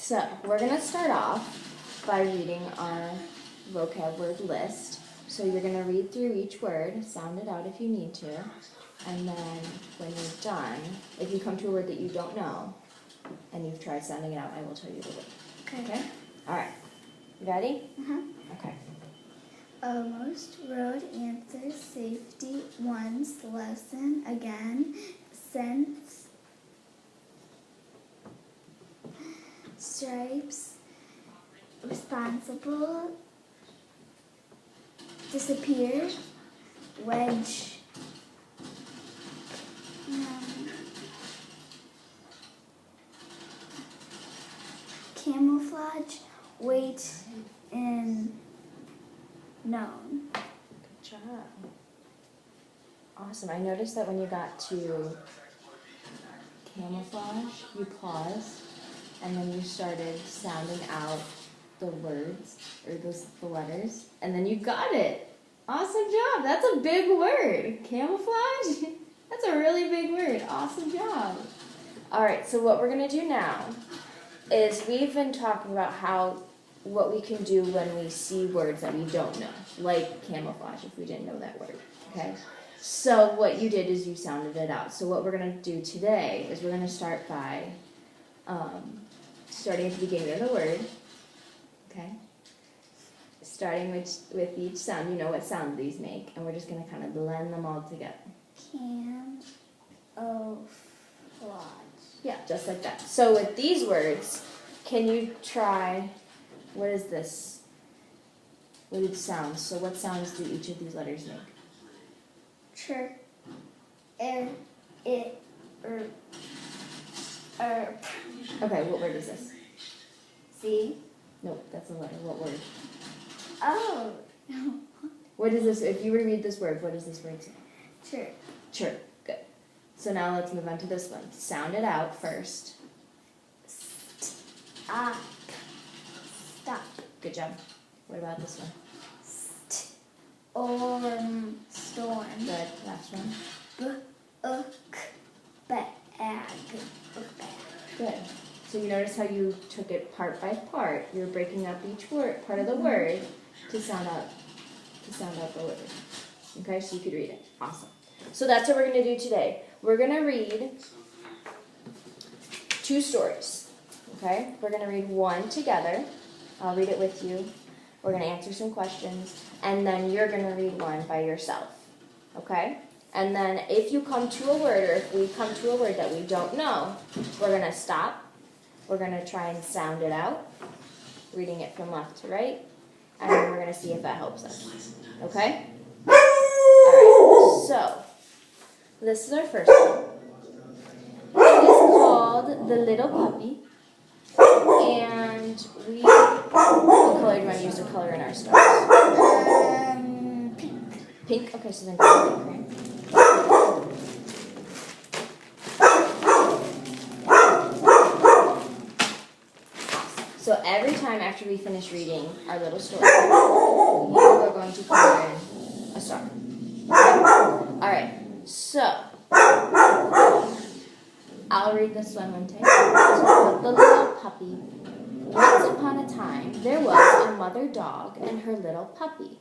So we're going to start off by reading our vocab word list. So you're going to read through each word, sound it out if you need to, and then when you're done, if you come to a word that you don't know and you've tried sounding it out, I will tell you the word. Okay? All right. You ready? Okay. Almost, road, answer, safety, once, lesson, again, sense, stripes, responsible, disappear, wedge, camouflage, wait, and known. Good job. Awesome. I noticed that when you got to camouflage, you paused, and then you started sounding out the words, or the letters, and then you got it. Awesome job. That's a big word. Camouflage? That's a really big word. Awesome job. All right, so what we're going to do now is we've been talking about what we can do when we see words that we don't know, like camouflage if we didn't know that word, okay? So what you did is you sounded it out. So what we're going to do today is we're going to start by starting at the beginning of the word, okay? Starting with each sound, you know what sound these make, and we're just going to kind of blend them all together. Camouflage. Yeah, just like that. So with these words, can you try, what is this? What are the sounds? So what sounds do each of these letters make? Chirp, air, it, erp. Okay, what word is this? See? Nope, that's a letter. What word? Oh. What is this? If you were to read this word, what does this word say? Chirp. Chirp. Good. So now let's move on to this one. Sound it out first. Stop. Stop. Good job. What about this one? Storm. Good. Last one. Bag. Good. So you notice how you took it part by part. You're breaking up each word, part of the word, to sound out the word. Okay, so you could read it. Awesome. So that's what we're going to do today. We're going to read 2 stories. Okay? We're going to read one together. I'll read it with you. We're going to answer some questions, and then you're going to read one by yourself. Okay? And then if you come to a word, or if we come to a word that we don't know, we're going to stop. We're going to try and sound it out, reading it from left to right, and then we're going to see if that helps us. Okay? All right. So, this is our first one. It is called The Little Puppy, and what color do you want to use to color in our stars? Pink. Pink? Okay, so then go pink, right? So every time after we finish reading our little story, you are going to color in a star. All right, so I'll read this one time. The Little Puppy. Once upon a time, there was a mother dog and her little puppy.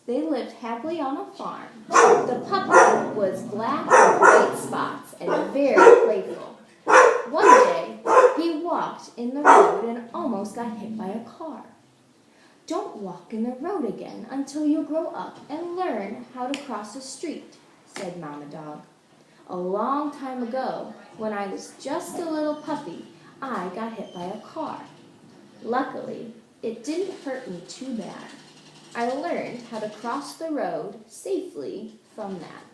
They lived happily on a farm. The puppy was black with white spots and very playful. One day, he walked in the road and almost got hit by a car. Don't walk in the road again until you grow up and learn how to cross a street, said Mama Dog. A long time ago, when I was just a little puppy, I got hit by a car. Luckily, it didn't hurt me too bad. I learned how to cross the road safely from that.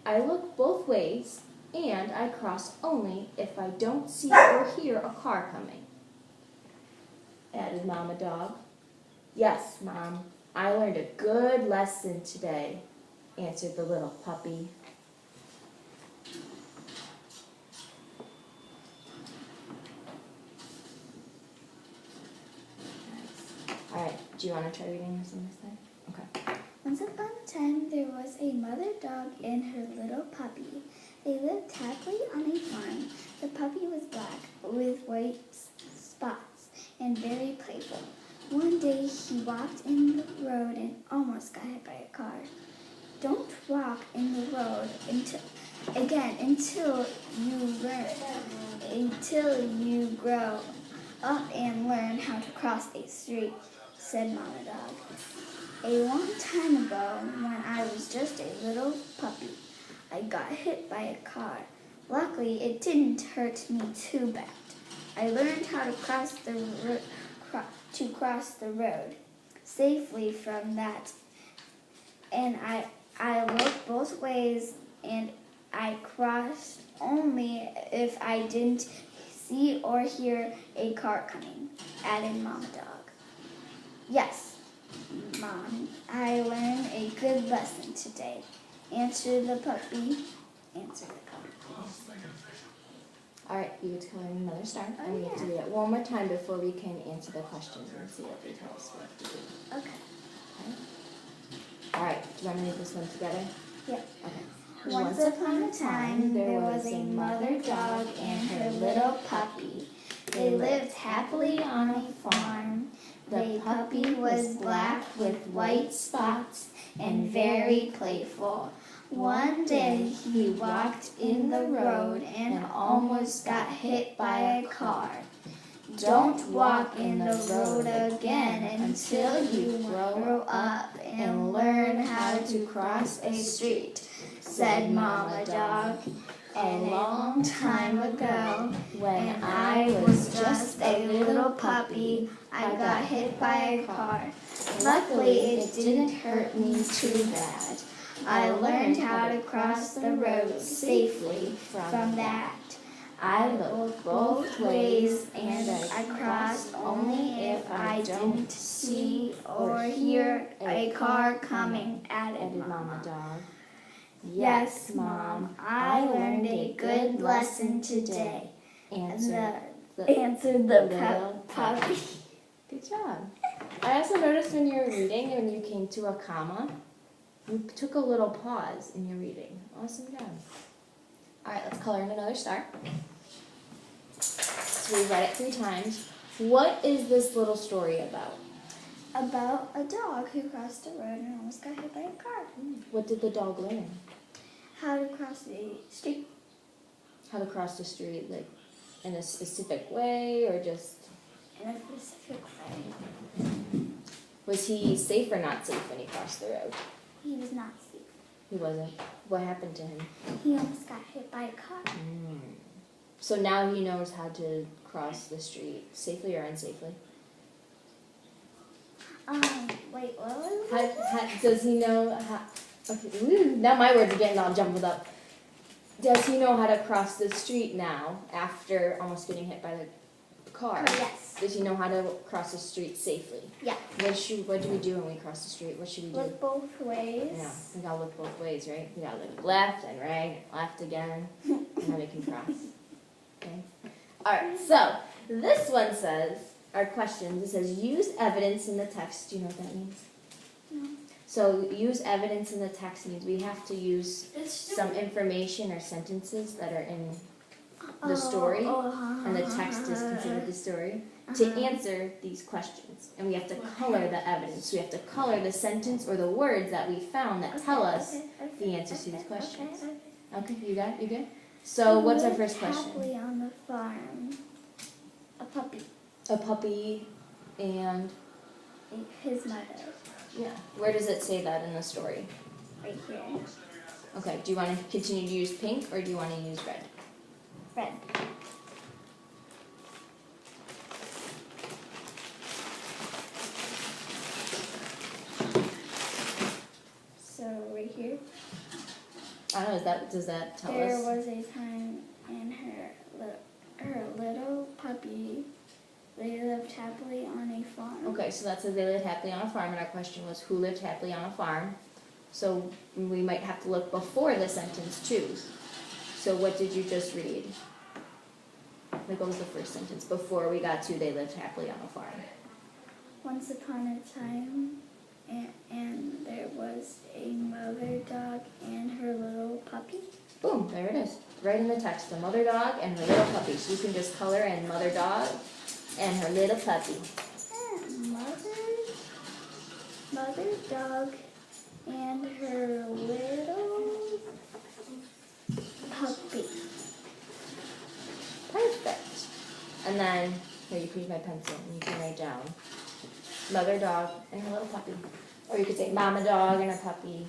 I look both ways, and I cross only if I don't see or hear a car coming, added Mama Dog. Yes, Mom, I learned a good lesson today, answered the little puppy. All right, do you want to try reading this one this time? Okay. Once upon a time, there was a mother dog and her little puppy. They lived happily on a farm. The puppy was black white spots and very playful. One day he walked in the road and almost got hit by a car. Don't walk in the road until you grow up and learn how to cross a street, said Mama Dog. A long time ago, when I was just a little puppy, I got hit by a car. Luckily, it didn't hurt me too bad. I learned how to cross the road safely from that, and I looked both ways, and I crossed only if I didn't see or hear a car coming, added Mama Dog. Yes, Mom, I learned a good lesson today, answered the puppy. All right, you get to color in another star, and we have to read it one more time before we can answer the questions and see what they tell us we have to do. Okay. All right, do you want to read this one together? Yeah. Okay. Once upon a time, there was a mother dog and her little puppy. They lived happily on a farm. The puppy was black with white spots and very playful. One day he walked in the road and almost got hit by a car. Don't walk in the road again until you grow up and learn how to cross a street, said Mama Dog. A long time ago, when I was just a little puppy, I got hit by a car. Luckily, it didn't hurt me too bad. I learned how to cross the road safely from that. I looked both ways and I crossed only if I didn't see or hear a car coming, added Mama Dog. Yes, Mom, I learned a good lesson today, answered the puppy. Good job. I also noticed when you were reading, when you came to a comma, you took a little pause in your reading. Awesome job. All right, let's color in another star. So we read it 3 times. What is this little story about? About a dog who crossed the road and almost got hit by a car. What did the dog learn? How to cross the street. How to cross the street, like in a specific way or just? In a specific way. Was he safe or not safe when he crossed the road? He was not safe. He wasn't. What happened to him? He almost got hit by a car. So now he knows how to cross the street safely or unsafely? Wait, what was it? Does he know how? Okay, now my words are getting all jumbled up. Does he know how to cross the street now after almost getting hit by the car? Yes. Does he know how to cross the street safely? Yeah. What do we do when we cross the street? What should we do? Look both ways. Yeah, we gotta look both ways, right? We gotta look left and right, left again, and then we can cross. Okay. All right. So this one says, our questions. It says, use evidence in the text. Do you know what that means? No. So use evidence in the text means we have to use some information or sentences that are in the story, and the text is considered the story, to answer these questions. And we have to color the evidence. We have to color the sentence or the words that we found that tell us the answers to these questions. Okay, you got it? You good? So what's our first question? Happily on the farm. A puppy. A puppy and? His mother. Yeah. Where does it say that in the story? Right here. Okay, do you want to continue to use pink or do you want to use red? Red. So right here. I don't know, does that tell There us? was a time in her little puppy, they lived happily on a farm. Okay, so that says they lived happily on a farm, and our question was who lived happily on a farm? So we might have to look before the sentence too. So what did you just read? Like what was the first sentence before we got to they lived happily on a farm? Once upon a time, and there was a mother dog and her little puppy. Boom, there it is. write in the text the mother dog and her little puppy. So you can just color in mother dog and her little puppy. Mother dog and her little puppy. Perfect. And then, here you can use my pencil and you can write down mother dog and her little puppy. Or you could say mama dog and her puppy.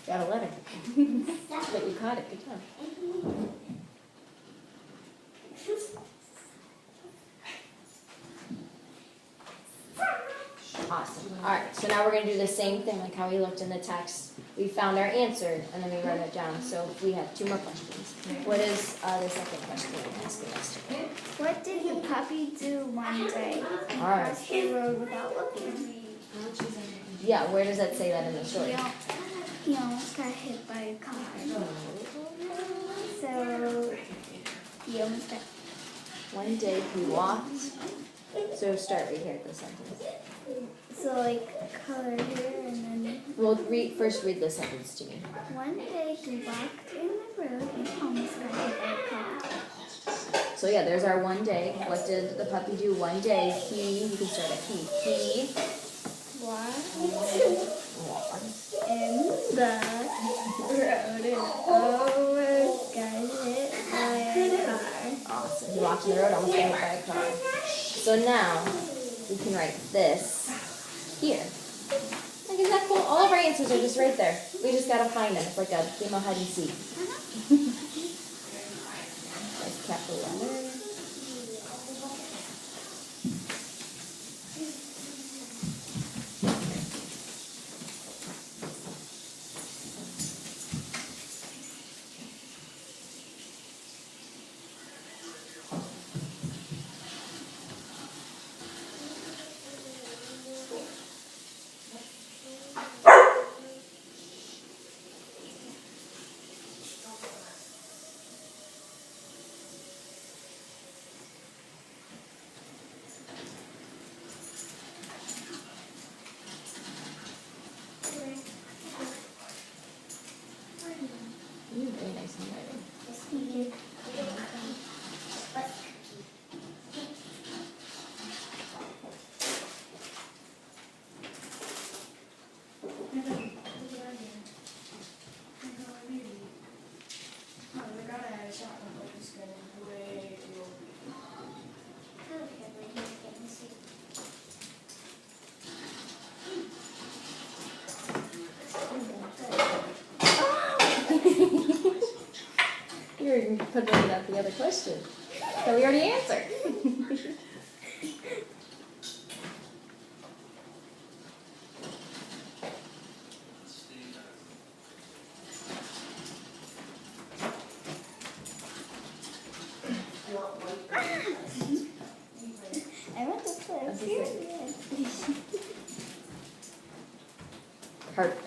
Got a letter. But you caught it. Good job. Awesome. All right, so now we're going to do the same thing like how we looked in the text. We found our answer, and then we wrote it down. So we have 2 more questions. What is the second question asking us to do? What did the puppy do one day and All right. cross the road without looking? Yeah, where does that say that in the story? He almost got hit by a car. So he almost got. One day he walked. So start right here at the sentence. So like color here and then. Well, first read the sentence to me. One day he walked in the road and almost got hit by a car. So yeah, there's our one day. What did the puppy do one day? You can start at he Walked walked in the road and almost got hit by a car. Awesome. He walked in the road, almost got hit by a car. So now we can write this here. Like, isn't that cool? All of our answers are just right there. We just gotta find them. It's like a game of hide and seek. Nice capital letter. You have very nice handwriting. You're even putting out the other question that we already answered. I went to play. Perfect.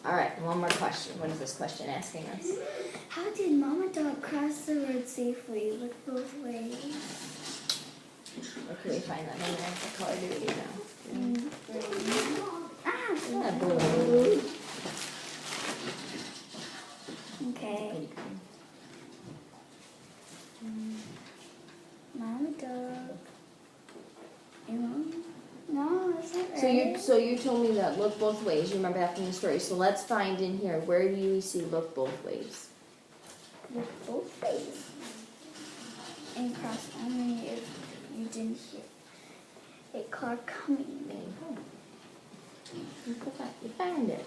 All right, one more question. What is this question asking us? How did Mama Dog cross the road safely? Look both ways. Where can we find that? What color do we do now? Ah, Blue. okay. Pretty cool. Mama Dog. No, is that right? So you told me that look both ways. You remember that from the story. So let's find in here, where do you see look both ways? Look both ways. And cross only if you didn't hear a car coming. There you go. You found it.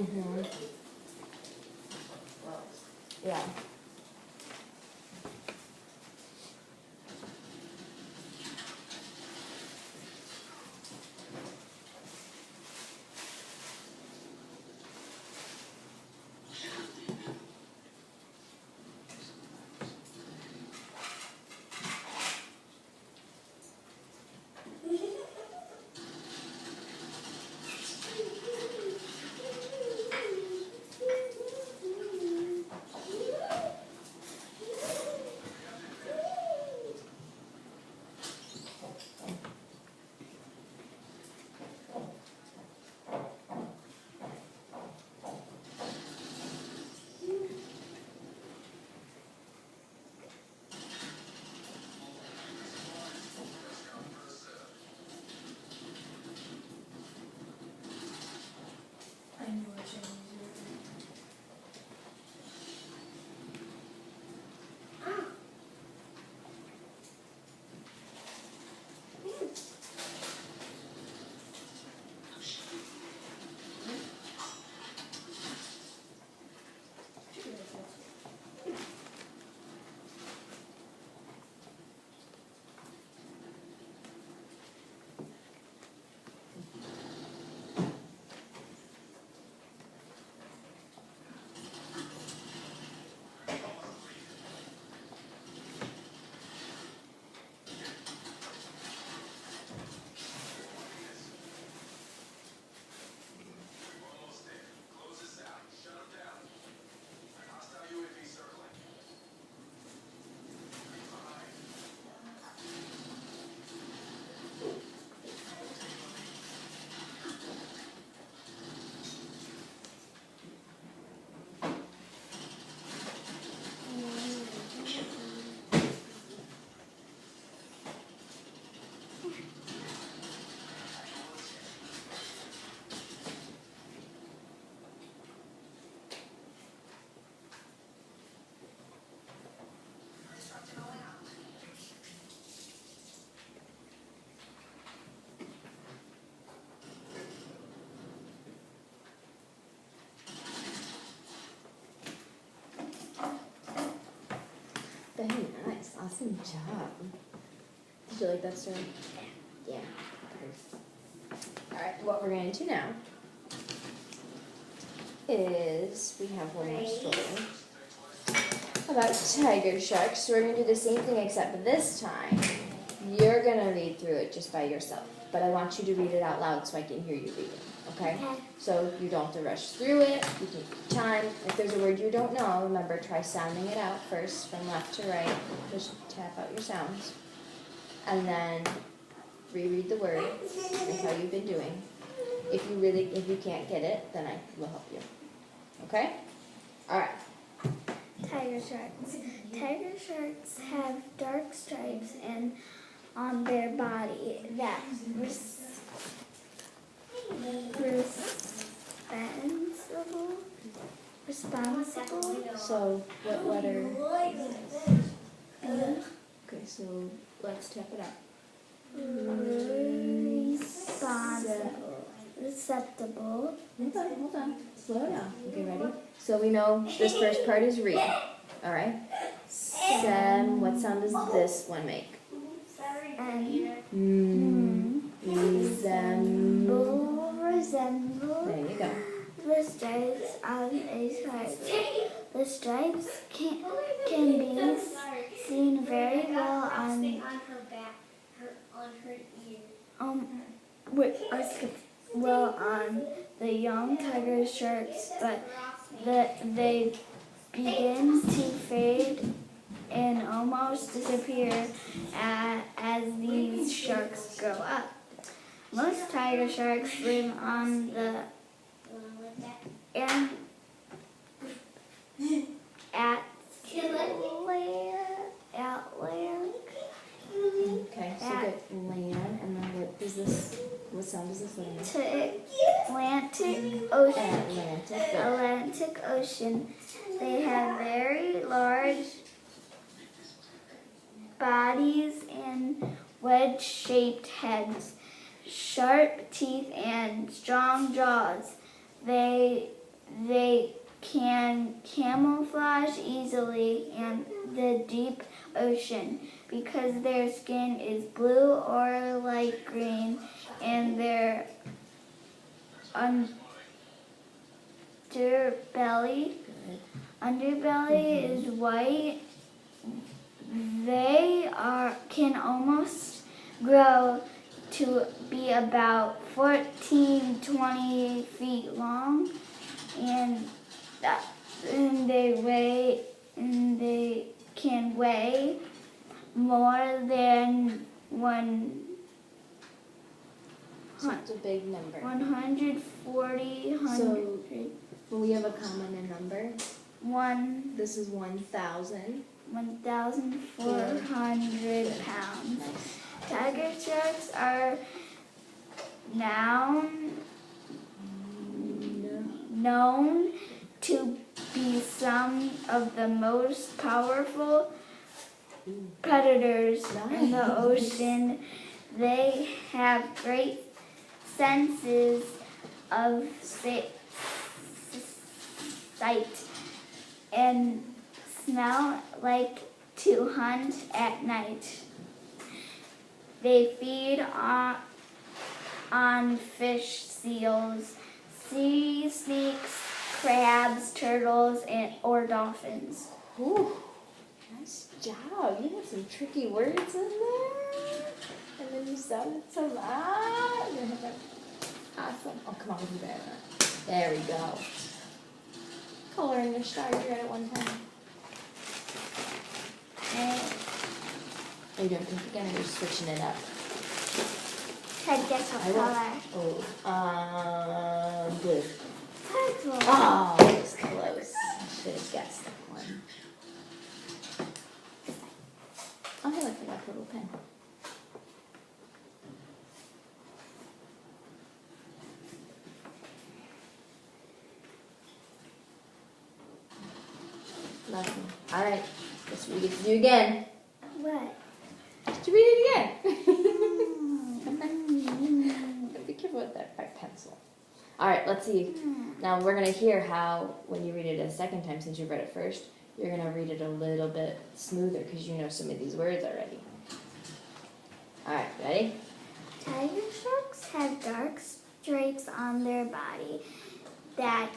Mm-hmm. Yeah. I knew what you Very nice. Awesome job. Did you like that story? Yeah. Alright, what we're going to do now is we have one more story about tiger sharks. So we're going to do the same thing, except this time you're going to read through it just by yourself. But I want you to read it out loud so I can hear you read it. Okay? So you don't have to rush through it. You take your time. If there's a word you don't know, remember, try sounding it out first from left to right. Just tap out your sounds. And then reread the word and how you've been doing. If you can't get it, then I will help you. Okay? Alright. Tiger sharks. Tiger sharks have dark stripes and on their body that responsible. So what letter? B. Okay, so let's tap it out. Receptible. Hold on. Slow down. Okay, ready? So we know this first part is read. Alright? What sound does this one make? Resemble. There you go. The stripes on a stripe. The stripes can be seen very well on her back, on her ear. On the young tiger sharks, but they begin to fade and almost disappear as these sharks grow up. Most tiger sharks live on the Okay, so good. Land, and then what sound does this make? Atlantic Ocean. They have very large bodies and wedge-shaped heads, sharp teeth, and strong jaws. They They can camouflage easily in the deep ocean because their skin is blue or light green and their underbelly is white. They can almost grow to be about 14-20 feet long, and they can weigh more than So it's a big number. 140. So when we have a comma and a number, One this is 1,000. 1,400 pounds. Nice. Tiger sharks are known to be some of the most powerful predators in the ocean. They have great senses of sight and smell, like to hunt at night. They feed on fish, seals, sea snakes, crabs, turtles, or dolphins. Ooh, nice job. You have some tricky words in there. And then you sounded so loud. Awesome. Oh, come on, we can do that. There we go. Color in your star, you read it one time. Are you doing pink again, or are you switching it up? Try to guess what color. Blue. Purple. Oh, it was close. I should have guessed that one. Oh, hey, look, I got a little pen. Nothing. All right, guess we get to do again. What? Did you read it again? Be careful with that pencil. All right, let's see. Now we're going to hear how, when you read it a second time, since you read it first, you're going to read it a little bit smoother because you know some of these words already. All right, ready? Tiger sharks have dark stripes on their body that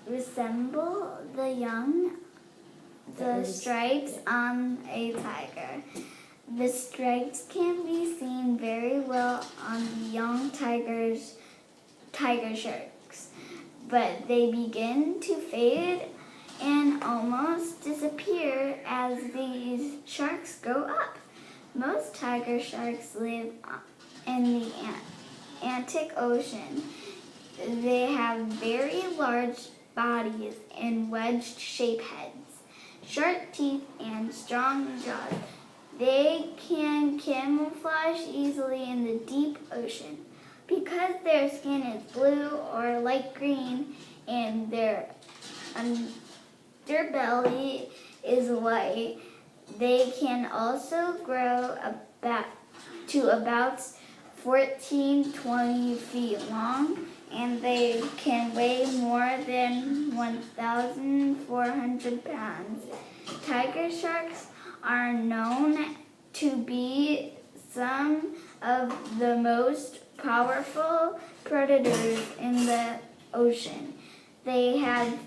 resemble the stripes on a tiger. The stripes can be seen very well on the young tiger sharks, but they begin to fade and almost disappear as these sharks grow up. Most tiger sharks live in the Atlantic Ocean. They have very large bodies and wedge-shaped heads, sharp teeth, and strong jaws. They can camouflage easily in the deep ocean. Because their skin is blue or light green and their underbelly is white, they can also grow to about 14-20 feet long, and they can weigh more than 1,400 pounds. Tiger sharks are known to be some of the most powerful predators in the ocean. They have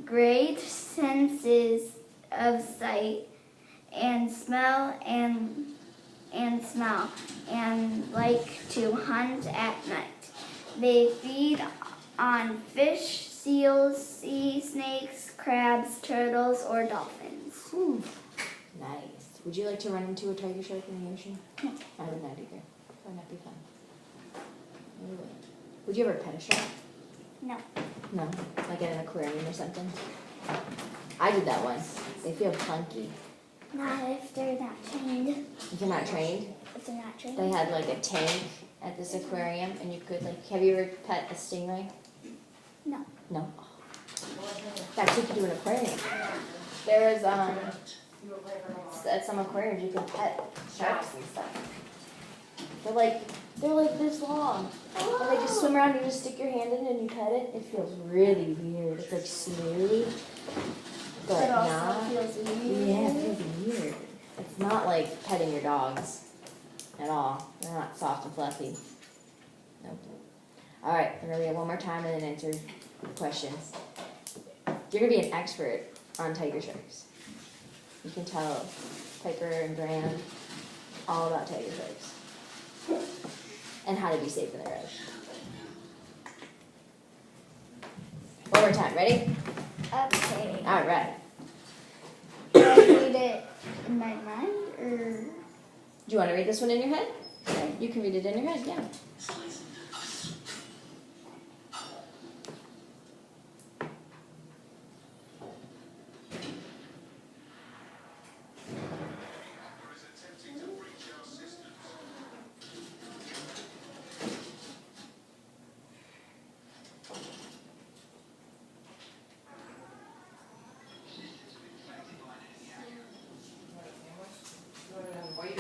great senses of sight and smell and like to hunt at night. They feed on fish, seals, sea snakes, crabs, turtles, or dolphins. Nice. Would you like to run into a tiger shark in the ocean? No. I would not either. That would not be fun. Would you ever pet a shark? No. No? Like at an aquarium or something? I did that once. They feel funky. Not if they're not trained. If you're not trained? If they're not trained. They had like a tank at this aquarium, and you could have you ever pet a stingray? No. No? That's what you do in an aquarium. There was, at some aquariums you can pet sharks and stuff. They're like They're like this long. And they just swim around, you just stick your hand in and you pet it. It feels really weird. It's like smooth. But It also not. feels weird. Yeah, it feels weird. It's not like petting your dogs at all. They're not soft and fluffy. Nope. Alright, I'm gonna read it one more time and then answer questions. You're gonna be an expert on tiger sharks. You can tell Piper and Graham all about tiger sharks. And how to be safe in the road. One more time, ready? Okay. Alright. Do I read it in my mind or? Do you want to read this one in your head? Okay. You can read it in your head, yeah. Wait.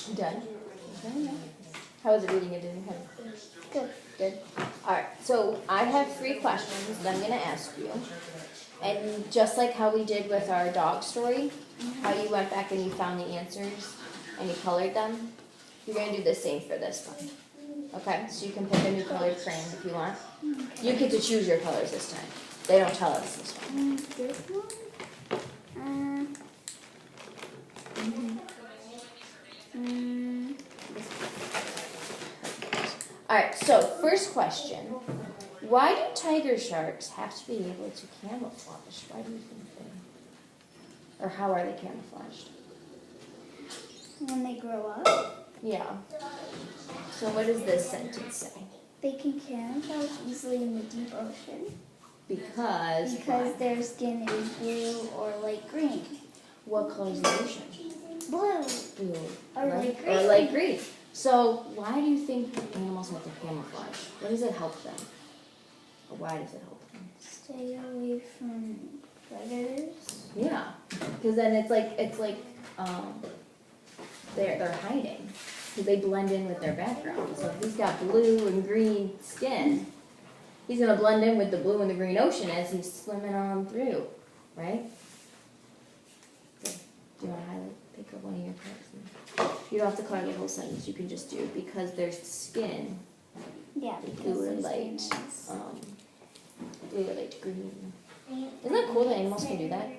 You done? Okay. How was it reading it in your head? Good. Good. Alright, so I have 3 questions that I'm going to ask you. And just like how we did with our dog story, how you went back and you found the answers and you colored them, you're going to do the same for this one. Okay, so you can pick a new colored crayon if you want. You get to choose your colors this time. They don't tell us this one. This one? Alright, so first question. Why do tiger sharks have to be able to camouflage? Why do you think they? Or how are they camouflaged? When they grow up, Yeah. So what does this sentence say? they can camouflage easily in the deep ocean Because because their skin is blue or light green. what color is the ocean? Blue. Blue. Or right? light green. Or light green. So why do you think animals have to camouflage? What does it help them? Or why does it help them? Stay away from predators. Yeah. Because then it's like they're hiding. Because they blend in with their background. So if he's got blue and green skin, he's gonna blend in with the blue and the green ocean as he's swimming on through, right? So, do you want to highlight, pick up one of your parts? You don't have to color the whole sentence. You can just do because their skin, Yeah, blue or light, blue or light green. Isn't that cool that animals can do that?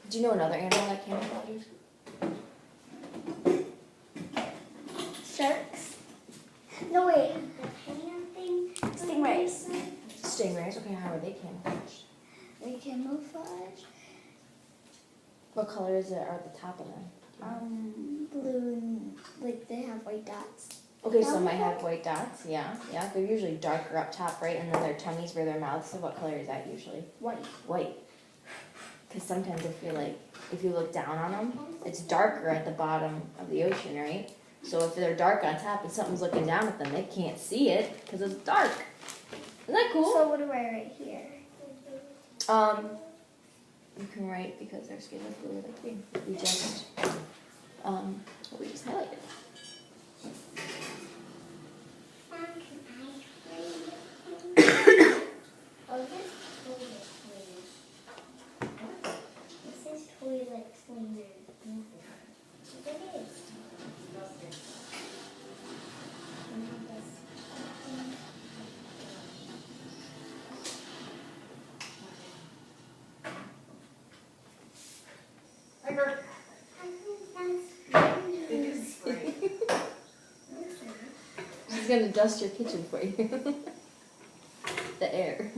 Do you know another animal that camouflages? Sharks? No, wait. Stingrays. Stingrays. Okay, how are they camouflaged? They camouflage What color is it at the top of them? blue and like they have white dots. Okay, some might have white dots. Yeah. They're usually darker up top, right? And then their tummies where their mouths. So what color is that usually? White. White. Because sometimes if you look down on them, it's darker at the bottom of the ocean, right? So if they're dark on top and something's looking down at them, they can't see it because it's dark. Isn't that cool? So what do I write here? You can write because their skin is blue like green. We just highlighted. This is toilet cleaner. It is. Piper, He's gonna dust your kitchen for you. The air.